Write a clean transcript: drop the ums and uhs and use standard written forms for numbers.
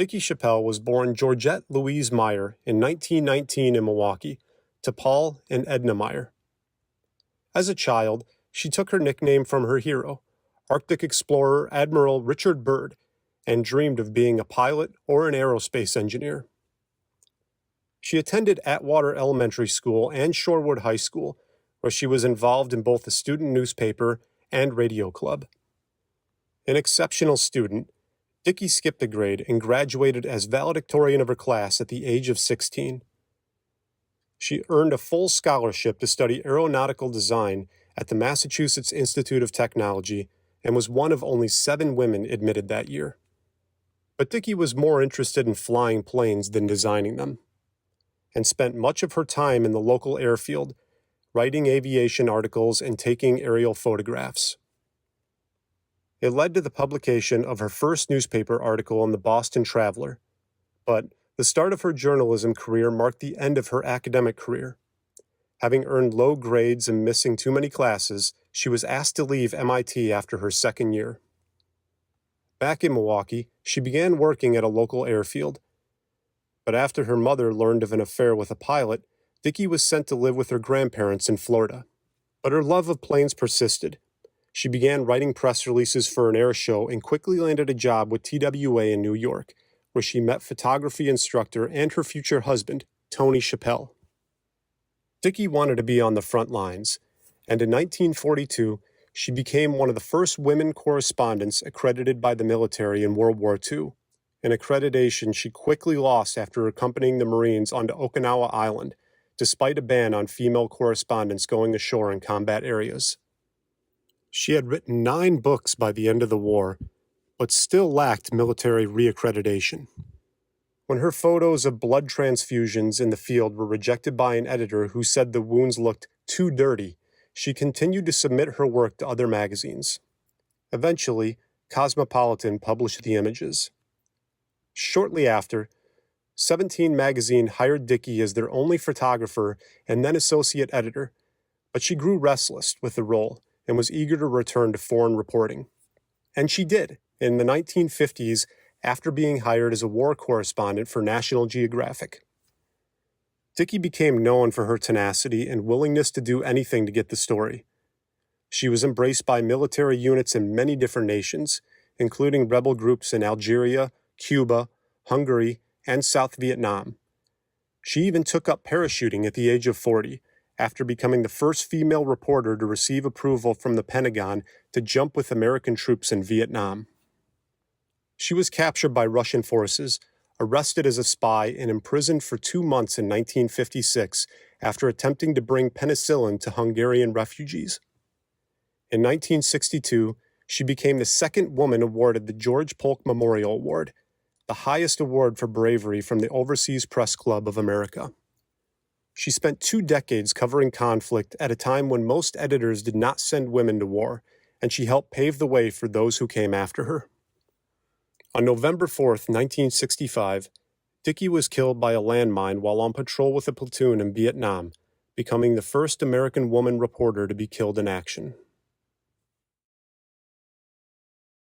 Dickey Chapelle was born Georgette Louise Meyer in 1919 in Milwaukee to Paul and Edna Meyer. As a child, she took her nickname from her hero, Arctic explorer Admiral Richard Byrd, and dreamed of being a pilot or an aerospace engineer. She attended Atwater Elementary School and Shorewood High School, where she was involved in both the student newspaper and radio club. An exceptional student, Dickey skipped a grade and graduated as valedictorian of her class at the age of 16. She earned a full scholarship to study aeronautical design at the Massachusetts Institute of Technology and was one of only 7 women admitted that year. But Dickey was more interested in flying planes than designing them, and spent much of her time in the local airfield, writing aviation articles and taking aerial photographs. It led to the publication of her first newspaper article in the Boston Traveler, but the start of her journalism career marked the end of her academic career. Having earned low grades and missing too many classes, she was asked to leave MIT after her second year. Back in Milwaukee, she began working at a local airfield. But after her mother learned of an affair with a pilot, Dickey was sent to live with her grandparents in Florida. But her love of planes persisted. She began writing press releases for an air show and quickly landed a job with TWA in New York, where she met photography instructor and her future husband, Tony Chapelle. Dickey wanted to be on the front lines, and in 1942, she became one of the first women correspondents accredited by the military in World War II, an accreditation she quickly lost after accompanying the Marines onto Okinawa Island, despite a ban on female correspondents going ashore in combat areas. She had written 9 books by the end of the war, but still lacked military reaccreditation. When her photos of blood transfusions in the field were rejected by an editor who said the wounds looked too dirty, she continued to submit her work to other magazines. Eventually, Cosmopolitan published the images. Shortly after, 17 magazine hired Dickey as their only photographer and then associate editor, but she grew restless with the role and was eager to return to foreign reporting. And she did, in the 1950s, after being hired as a war correspondent for National Geographic. Dickey became known for her tenacity and willingness to do anything to get the story. She was embraced by military units in many different nations, including rebel groups in Algeria, Cuba, Hungary, and South Vietnam. She even took up parachuting at the age of 40, after becoming the first female reporter to receive approval from the Pentagon to jump with American troops in Vietnam. She was captured by Russian forces, arrested as a spy, and imprisoned for 2 months in 1956 after attempting to bring penicillin to Hungarian refugees. In 1962, she became the second woman awarded the George Polk Memorial Award, the highest award for bravery from the Overseas Press Club of America. She spent 2 decades covering conflict at a time when most editors did not send women to war, and she helped pave the way for those who came after her. On November 4, 1965, Dickey was killed by a landmine while on patrol with a platoon in Vietnam, becoming the first American woman reporter to be killed in action.